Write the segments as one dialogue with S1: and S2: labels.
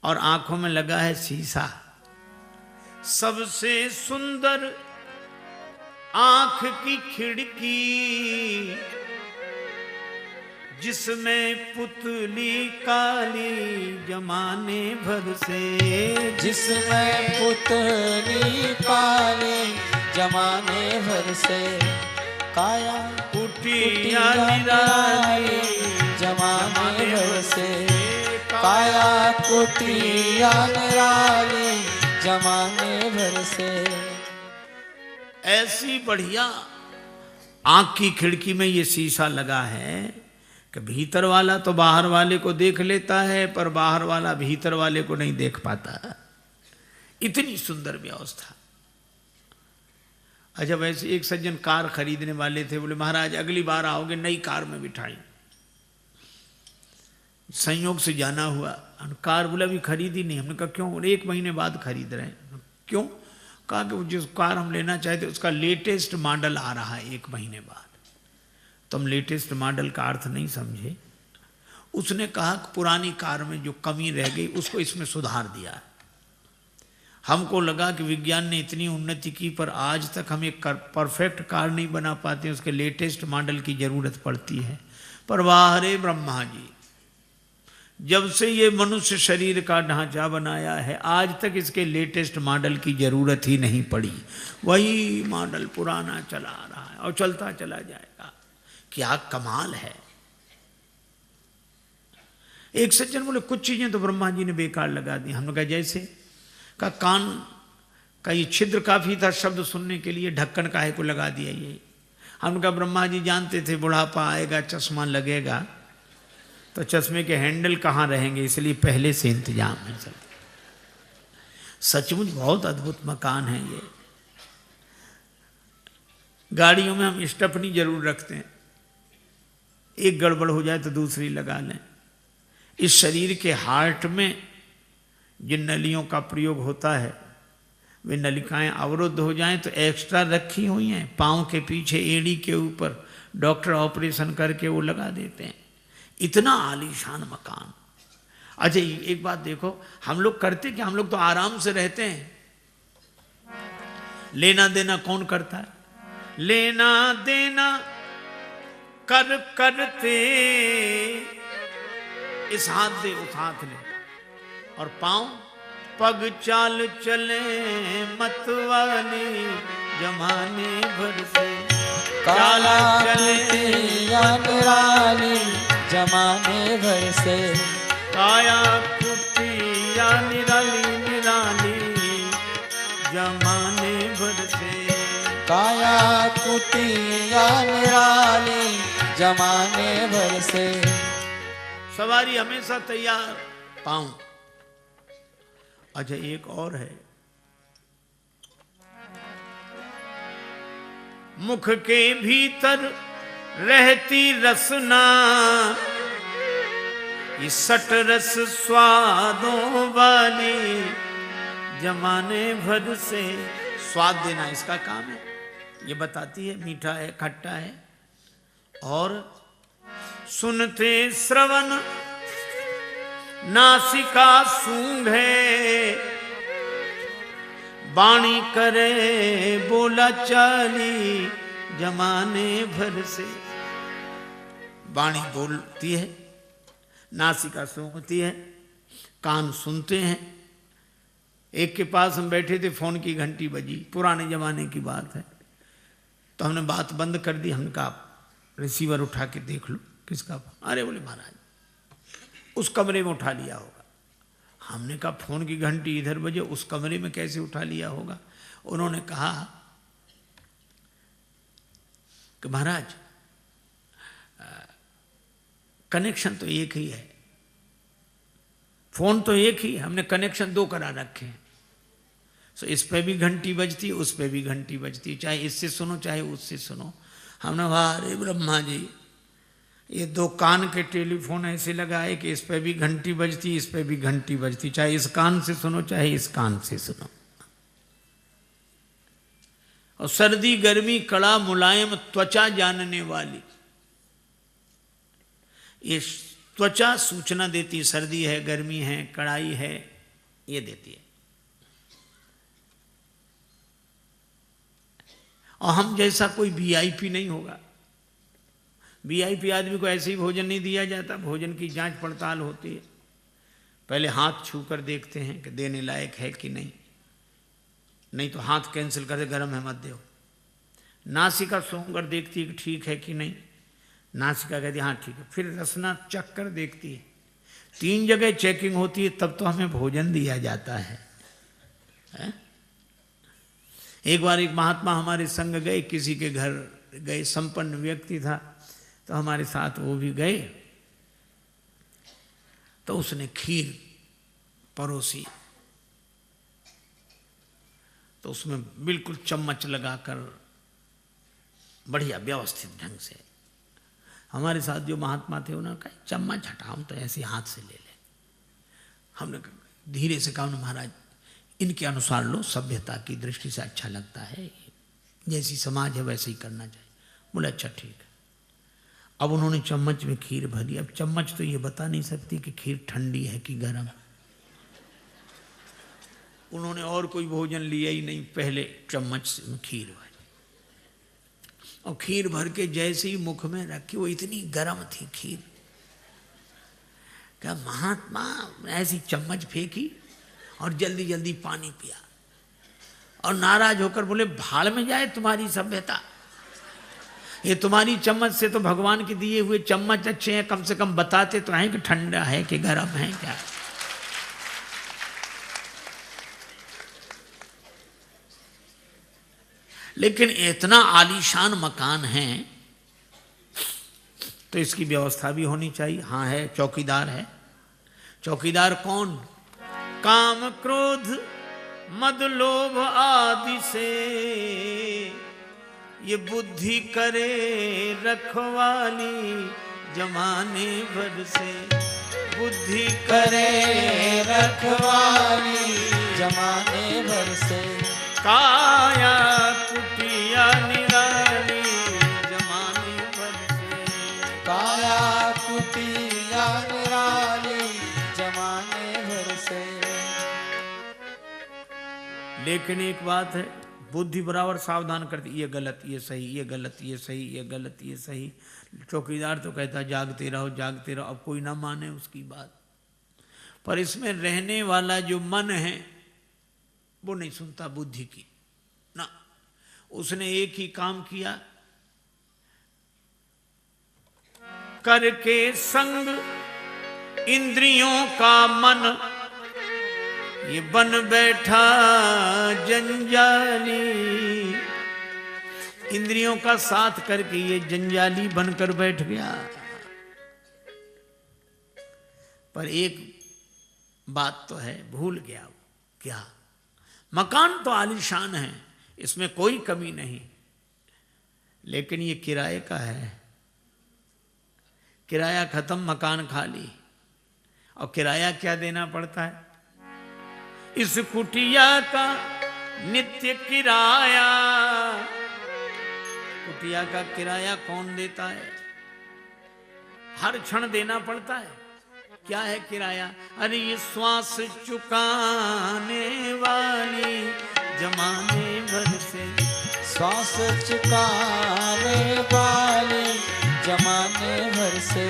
S1: और आंखों में लगा है शीशा। सबसे सुंदर आंख की खिड़की, जिसमें पुतली काली जमाने भर से,
S2: जिसमें पुतली काली जमाने भर से, काया
S1: कुटिया निराली
S2: जमाने भर से, काया कुटिया निराली जमाने भर से।
S1: ऐसी बढ़िया आंख की खिड़की में ये शीशा लगा है कि भीतर वाला तो बाहर वाले को देख लेता है, पर बाहर वाला भीतर वाले को नहीं देख पाता। इतनी सुंदर व्यवस्था। अच्छा, वैसे एक सज्जन कार खरीदने वाले थे, बोले महाराज अगली बार आओगे नई कार में बिठाई। संयोग से जाना हुआ, कार बोला अभी खरीदी नहीं। हमने कहा क्यों? बोले 1 महीने बाद खरीद रहे हैं। क्यों? कहा कि जिस कार हम लेना चाहते उसका लेटेस्ट मॉडल आ रहा है 1 महीने बाद। तो हम लेटेस्ट मॉडल का अर्थ नहीं समझे। उसने कहा कि पुरानी कार में जो कमी रह गई उसको इसमें सुधार दिया। हमको लगा कि विज्ञान ने इतनी उन्नति की, पर आज तक हम एक परफेक्ट कार नहीं बना पाते, उसके लेटेस्ट मॉडल की जरूरत पड़ती है। पर वाह रे ब्रह्मा जी, जब से ये मनुष्य शरीर का ढांचा बनाया है आज तक इसके लेटेस्ट मॉडल की जरूरत ही नहीं पड़ी। वही मॉडल पुराना चला आ रहा है और चलता चला जाएगा। क्या कमाल है। एक सज्जन बोले कुछ चीजें तो ब्रह्मा जी ने बेकार लगा दी। हमने कहा जैसे? का कान का ये छिद्र काफी था शब्द सुनने के लिए, ढक्कन काहे को लगा दिया ये? हमने कहा ब्रह्मा जी जानते थे बुढ़ापा आएगा, चश्मा लगेगा, तो चश्मे के हैंडल कहाँ रहेंगे, इसलिए पहले से इंतजाम है सब। सचमुच बहुत अद्भुत मकान है ये। गाड़ियों में हम स्टेपनी जरूर रखते हैं, एक गड़बड़ हो जाए तो दूसरी लगा लें। इस शरीर के हार्ट में जिन नलियों का प्रयोग होता है वे नलिकाएं अवरुद्ध हो जाएं तो एक्स्ट्रा रखी हुई हैं पाँव के पीछे एड़ी के ऊपर, डॉक्टर ऑपरेशन करके वो लगा देते हैं। इतना आलीशान मकान। अच्छा एक बात देखो, हम लोग करते क्या? हम लोग तो आराम से रहते हैं। लेना देना कौन करता है? लेना देना कर करते, इस हाथ दे उस हाथ ले, और पांव पग चाल चले मतवाली जमाने भर से,
S2: काला चले निराली जमाने भर से,
S1: काया कुटिया निराली निराली जमाने भर से,
S2: काया कुटिया निराली जमाने भर से।
S1: सवारी हमेशा तैयार, पाऊं। अच्छा एक और है, मुख के भीतर रहती रसना, ये सट रस स्वादों वाली जमाने भर से। स्वाद देना इसका काम है, ये बताती है मीठा है खट्टा है। और सुनते श्रवण नासिका सूंघे, वाणी करे बोला चाली जमाने भर से। वाणी बोलती है, नासिका सूंघती है, कान सुनते हैं। एक के पास हम बैठे थे, फोन की घंटी बजी, पुराने जमाने की बात है, तो हमने बात बंद कर दी। हमने कहा रिसीवर उठा के देख लो किसका। अरे बोले महाराज उस कमरे में उठा लिया होगा। हमने कहा फोन की घंटी इधर बजे, उस कमरे में कैसे उठा लिया होगा? उन्होंने कहा कि महाराज कनेक्शन तो एक ही है, फोन तो एक ही है, हमने कनेक्शन 2 करा रखे हैं। सो इस पे भी घंटी बजती, उस पे भी घंटी बजती, चाहे इससे सुनो चाहे उससे सुनो। हमने कहा अरे ब्रह्मा जी, ये 2 कान के टेलीफोन ऐसे लगाए कि इस पे भी घंटी बजती, इस पे भी घंटी बजती, चाहे इस कान से सुनो चाहे इस कान से सुनो। और सर्दी गर्मी कड़ा मुलायम त्वचा जानने वाली, ये त्वचा सूचना देती सर्दी है गर्मी है कड़ाई है। ये देती है। और हम जैसा कोई वीआईपी नहीं होगा। वीआईपी आदमी को ऐसे ही भोजन नहीं दिया जाता, भोजन की जांच पड़ताल होती है। पहले हाथ छू कर देखते हैं कि देने लायक है कि नहीं, नहीं तो हाथ कैंसिल कर दे, गर्म है मत दो। नासिका सूंघ कर देखती है कि ठीक है कि नहीं, नासिका कहती है हाँ ठीक है। फिर रसना चख कर देखती है। 3 जगह चेकिंग होती है, तब तो हमें भोजन दिया जाता है। एक बार एक महात्मा हमारे संग गए, किसी के घर गए, संपन्न व्यक्ति था, तो हमारे साथ वो भी गए। तो उसने खीर परोसी, तो उसमें बिल्कुल चम्मच लगाकर बढ़िया व्यवस्थित ढंग से। हमारे साथ जो महात्मा थे उन्होंने कहा चम्मच हटाओ तो ऐसे हाथ से ले ले। हमने धीरे से कहा महाराज इनके अनुसार लो, सभ्यता की दृष्टि से अच्छा लगता है, जैसी समाज है वैसे ही करना चाहिए। बोले अच्छा ठीक है। अब उन्होंने चम्मच में खीर भरी। अब चम्मच तो ये बता नहीं सकती कि खीर ठंडी है कि गर्म। उन्होंने और कोई भोजन लिया ही नहीं, पहले चम्मच में खीर भरी और खीर भर के जैसे ही मुख में रखी, वो इतनी गर्म थी खीर। क्या महात्मा ऐसी चम्मच फेंकी और जल्दी जल्दी पानी पिया और नाराज होकर बोले भाड़ में जाए तुम्हारी सभ्यता, ये तुम्हारी चम्मच से तो भगवान के दिए हुए चम्मच अच्छे हैं, कम से कम बताते तो हैं कि ठंडा है कि गर्म है क्या। लेकिन इतना आलीशान मकान है तो इसकी व्यवस्था भी होनी चाहिए। हाँ है, चौकीदार है। चौकीदार कौन? काम क्रोध मद लोभ आदि से ये बुद्धि करे रखवाली जमाने भर से। बुद्धि करे
S2: रखवाली जमाने भर से।
S1: काया कुटिया निराली जमाने भर से।
S2: काया कुटिया निराली जमाने भर से।
S1: लेकिन एक बात है, बुद्धि बराबर सावधान करती, ये गलत ये सही, ये गलत ये सही, ये गलत ये सही। चौकीदार तो कहता जागते रहो जागते रहो, अब कोई ना माने उसकी बात। पर इसमें रहने वाला जो मन है वो नहीं सुनता बुद्धि की ना। उसने एक ही काम किया, करके संग इंद्रियों का मन ये बन बैठा जंजाली। इंद्रियों का साथ करके ये जंजाली बनकर बैठ गया। पर एक बात तो है, भूल गया वो। क्या? मकान तो आलीशान है, इसमें कोई कमी नहीं, लेकिन ये किराए का है। किराया खत्म, मकान खाली। और किराया क्या देना पड़ता है? इस कुटिया का नित्य किराया। कुटिया का किराया कौन देता है? हर क्षण देना पड़ता है। क्या है किराया? अरे ये श्वास चुकाने वाली जमाने भर से।
S2: श्वास चुकाने वाली जमाने भर से।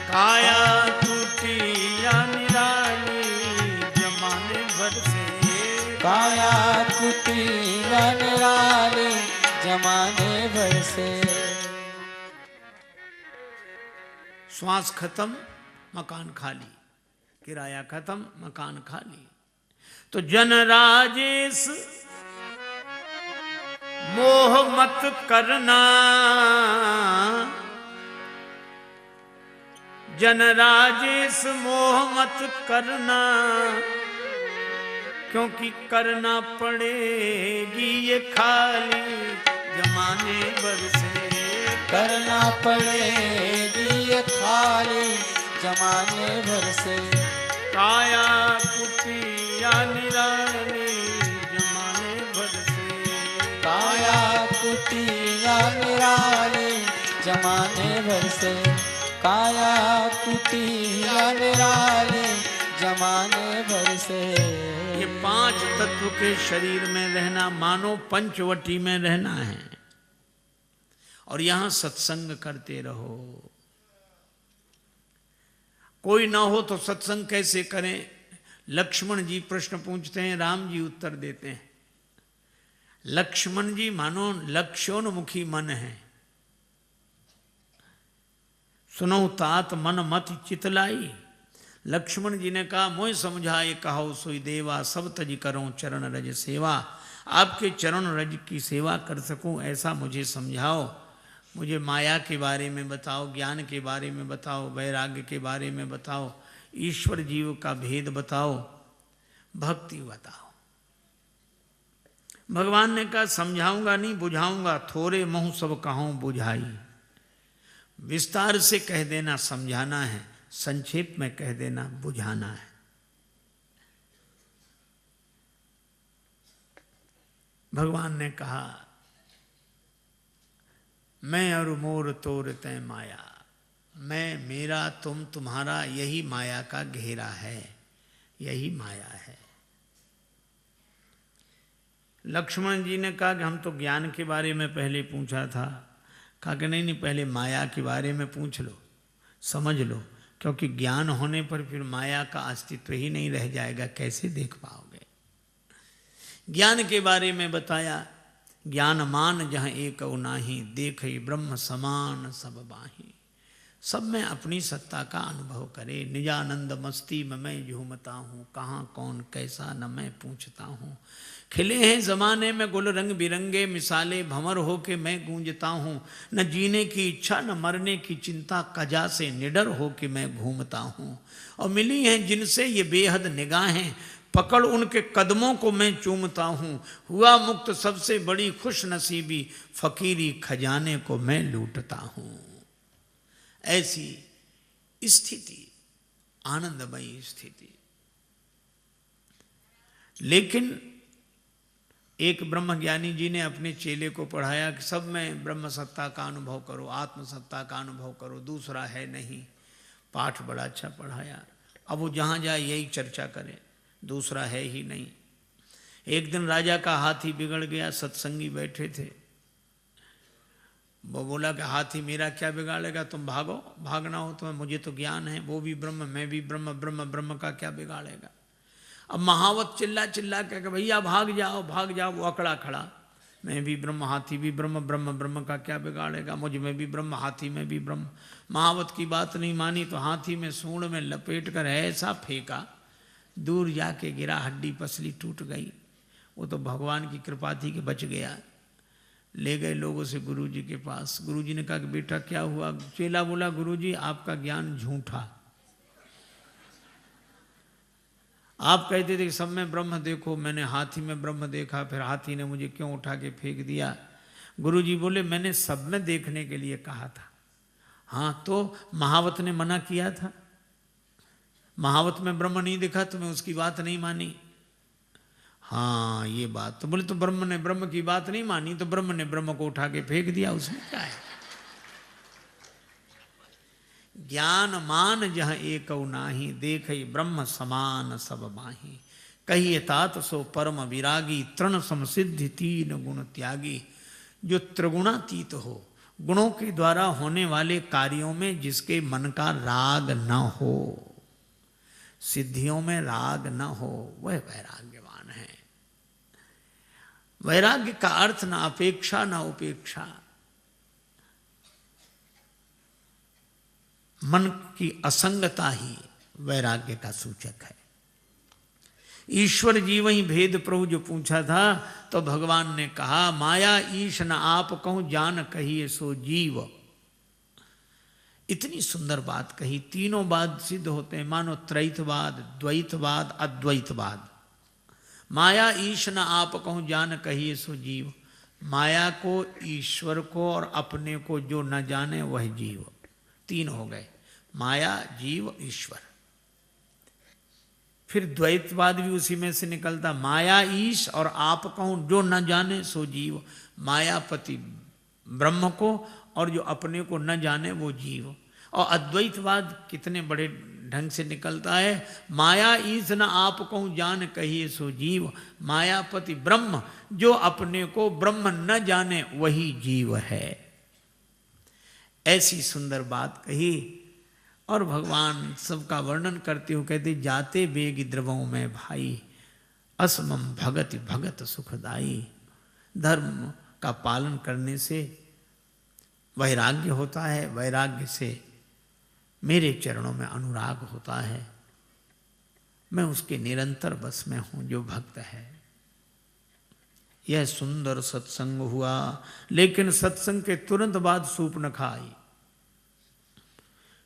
S1: काया कुटिया निराली जमाने भर से।
S2: काया कुटिया निराली जमाने भर से।
S1: श्वास खत्म, मकान खाली। किराया खत्म, मकान खाली। तो जन राजेश मोह मत करना। जन राजेश मोह मत करना, क्योंकि करना पड़ेगी ये खाली जमाने भर से।
S2: करना पड़ेगी ये खाली जमाने भर से।
S1: काया कुटिया निराली जमाने भर से।
S2: काया कुटिया निराली जमाने भर से। काया कुटिया निराली जमाने भर से।
S1: ये 5 तत्व के शरीर में रहना मानो पंचवटी में रहना है, और यहां सत्संग करते रहो। कोई ना हो तो सत्संग कैसे करें? लक्ष्मण जी प्रश्न पूछते हैं, राम जी उत्तर देते हैं। लक्ष्मण जी मानो लक्ष्योन्मुखी मन है। सुनो तात मन मत चितलाई। लक्ष्मण जी ने कहा, मोय समझाए कहो सोई देवा, सब तज करो चरण रज सेवा। आपके चरण रज की सेवा कर सकूं ऐसा मुझे समझाओ। मुझे माया के बारे में बताओ, ज्ञान के बारे में बताओ, वैराग्य के बारे में बताओ, ईश्वर जीव का भेद बताओ, भक्ति बताओ। भगवान ने कहा, समझाऊंगा नहीं बुझाऊंगा, थोड़े मुँह सब कहूं बुझाई। विस्तार से कह देना समझाना है, संक्षेप में कह देना बुझाना है। भगवान ने कहा, मैं और मोर तोर तय माया। मैं, मेरा, तुम, तुम्हारा, यही माया का घेरा है, यही माया है। लक्ष्मण जी ने कहा कि हम तो ज्ञान के बारे में पहले पूछा था। कहा कि नहीं, पहले माया के बारे में पूछ लो, समझ लो, क्योंकि ज्ञान होने पर फिर माया का अस्तित्व ही नहीं रह जाएगा, कैसे देख पाओगे। ज्ञान के बारे में बताया, ज्ञान मान जहाँ एक नाही, देखे ब्रह्म समान सब बाही। सब में अपनी सत्ता का अनुभव करे। निजानंद मस्ती में मैं झूमता हूँ, कहाँ कौन कैसा न मैं पूछता हूँ। खिले हैं जमाने में गुल रंग बिरंगे, मिसाले भंवर हो के मैं गूंजता हूँ। न जीने की इच्छा न मरने की चिंता, कजा से निडर हो के मैं घूमता हूँ। और मिली हैं जिनसे ये बेहद निगाहें, पकड़ उनके कदमों को मैं चूमता हूँ। हुआ मुक्त सबसे बड़ी खुश नसीबी, फकीरी खजाने को मैं लूटता हूँ। ऐसी स्थिति, आनंदमयी स्थिति। लेकिन एक ब्रह्मज्ञानी जी ने अपने चेले को पढ़ाया कि सब में ब्रह्म सत्ता का अनुभव करो, आत्म सत्ता का अनुभव करो, दूसरा है नहीं। पाठ बड़ा अच्छा पढ़ाया। अब वो जहाँ जाए यही चर्चा करे, दूसरा है ही नहीं। एक दिन राजा का हाथी बिगड़ गया, सत्संगी बैठे थे। वो बोला कि हाथी मेरा क्या बिगाड़ेगा, तुम भागो, भागना हो तो मुझे तो ज्ञान है, वो भी ब्रह्म मैं भी ब्रह्म, ब्रह्म ब्रह्म का क्या बिगाड़ेगा। अब महावत चिल्ला चिल्ला के भैया भाग जाओ भाग जाओ। वो अकड़ा खड़ा, मैं भी ब्रह्म हाथी भी ब्रह्म, ब्रह्म ब्रह्म का क्या बिगाड़ेगा, मुझ में भी ब्रह्म हाथी में भी ब्रह्म। महावत की बात नहीं मानी तो हाथी में सूंड में लपेट कर ऐसा फेंका, दूर जाके गिरा, हड्डी पसली टूट गई। वो तो भगवान की कृपा थी कि बच गया। ले गए लोगों से गुरुजी के पास। गुरुजी ने कहा कि बेटा क्या हुआ। चेला बोला, गुरुजी आपका ज्ञान झूठा। आप कहते थे कि सब में ब्रह्म देखो, मैंने हाथी में ब्रह्म देखा, फिर हाथी ने मुझे क्यों उठा के फेंक दिया। गुरुजी बोले, मैंने सब में देखने के लिए कहा था। हाँ तो महावत ने मना किया था, महावत में ब्रह्म नहीं देखा, तुम्हें उसकी बात नहीं मानी। हाँ ये बात तो। बोले तो ब्रह्म ने ब्रह्म की बात नहीं मानी तो ब्रह्म ने ब्रह्म को उठा के फेंक दिया, उसमें क्या है। ज्ञान मान जहाँ एक नाही, देख ब्रह्म समान सब माही। कहिए तात सो परम विरागी, तृण समसिद्धि तीन गुण त्यागी। जो त्रिगुणातीत हो, गुणों के द्वारा होने वाले कार्यों में जिसके मन का राग न हो, सिद्धियों में राग न हो, वह वैराग्यवान है। वैराग्य का अर्थ न अपेक्षा न उपेक्षा। मन की असंगता ही वैराग्य का सूचक है। ईश्वर जीव ही भेद प्रभु जो पूछा था तो भगवान ने कहा, माया ईश न आप कहूं जान कहिए सो जीव। इतनी सुंदर बात कही। तीनों बाद सिद्ध होते हैं, मानो त्रैतवाद, द्वैतवाद, अद्वैतवाद। माया ईश न आप कहूं जान कहिए सो जीव। माया को, ईश्वर को और अपने को जो न जाने वह जीव। तीन हो गए, माया, जीव, ईश्वर। फिर द्वैतवाद भी उसी में से निकलता, माया ईश और आप कहूं जो न जाने सो जीव। मायापति ब्रह्म को और जो अपने को न जाने वो जीव। और अद्वैतवाद कितने बड़े ढंग से निकलता है। माया ईस न आप कहूँ जान कहिए सो जीव, मायापति ब्रह्म जो अपने को ब्रह्म न जाने वही जीव है। ऐसी सुंदर बात कही। और भगवान सबका वर्णन करते हुए कहते जाते बेग द्रवों में भाई, असमम भगति भगत सुखदाई। धर्म का पालन करने से वैराग्य होता है, वैराग्य से मेरे चरणों में अनुराग होता है। मैं उसके निरंतर बस में हूं जो भक्त है। यह सुंदर सत्संग हुआ, लेकिन सत्संग के तुरंत बाद सूर्पनखा आई।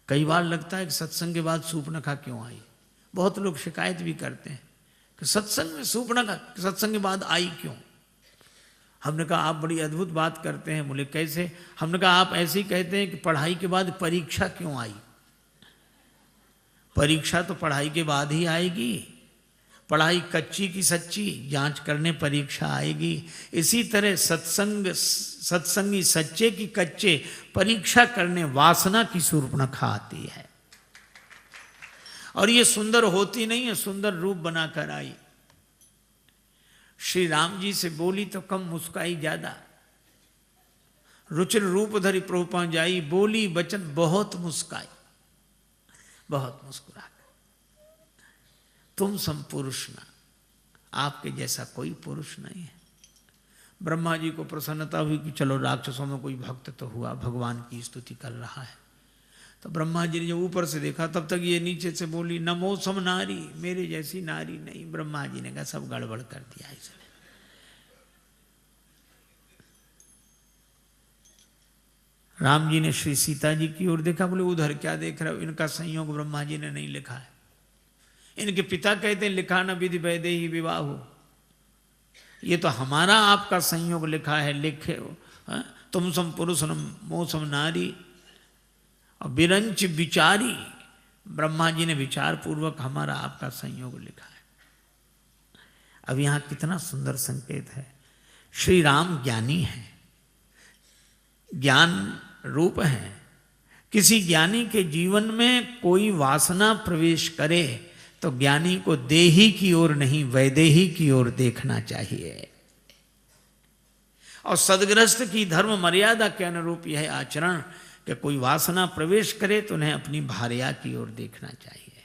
S1: कई बार लगता है कि सत्संग के बाद सूर्पनखा क्यों आई। बहुत लोग शिकायत भी करते हैं कि सत्संग में सूर्पनखा सत्संग के बाद आई क्यों। हमने कहा आप बड़ी अद्भुत बात करते हैं। बोले कैसे। हमने कहा आप ऐसे ही कहते हैं कि पढ़ाई के बाद परीक्षा क्यों आई। परीक्षा तो पढ़ाई के बाद ही आएगी। पढ़ाई कच्ची की सच्ची जांच करने परीक्षा आएगी। इसी तरह सत्संगी सच्चे की कच्चे परीक्षा करने वासना की सूर्पनखा आती है। और ये सुंदर होती नहीं है, सुंदर रूप बनाकर आई। श्री राम जी से बोली तो कम, मुस्काई ज्यादा। रुचिर रूप धरि प्रभु पहुंच जाई, बोली वचन बहुत मुस्काई, बहुत मुस्कुरा। तुम सम पुरुष ना, आपके जैसा कोई पुरुष नहीं है। ब्रह्मा जी को प्रसन्नता हुई कि चलो राक्षसों में कोई भक्त तो हुआ, भगवान की स्तुति कर रहा है। तो ब्रह्मा जी ने जब ऊपर से देखा तब तक ये नीचे से बोली नमो सम नारी, मेरे जैसी नारी नहीं। ब्रह्मा जी ने कहा सब गड़बड़ कर दिया इसने। राम जी ने श्री सीता जी की ओर देखा, बोले उधर क्या देख रहे हो, इनका संयोग ब्रह्मा जी ने नहीं लिखा है। इनके पिता कहते हैं लिखा न विधि वैदेही विवाह हो, ये तो हमारा आपका संयोग लिखा है। लिखे तुम सम पुरुष मो सम नारी और बिरंच विचारी, ब्रह्मा जी ने विचार पूर्वक हमारा आपका संयोग लिखा है। अब यहां कितना सुंदर संकेत है। श्री राम ज्ञानी है, ज्ञान रूप है। किसी ज्ञानी के जीवन में कोई वासना प्रवेश करे तो ज्ञानी को देही की ओर नहीं वैदेही की ओर देखना चाहिए। और सदग्रस्त की धर्म मर्यादा के अनुरूप यह आचरण कि कोई वासना प्रवेश करे तो उन्हें अपनी भार्या की ओर देखना चाहिए।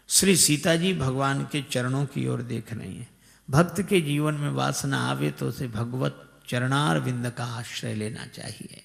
S1: श्री सीता जी भगवान के चरणों की ओर देख रही हैं। भक्त के जीवन में वासना आवे तो उसे भगवत चरणारविंद का आश्रय लेना चाहिए।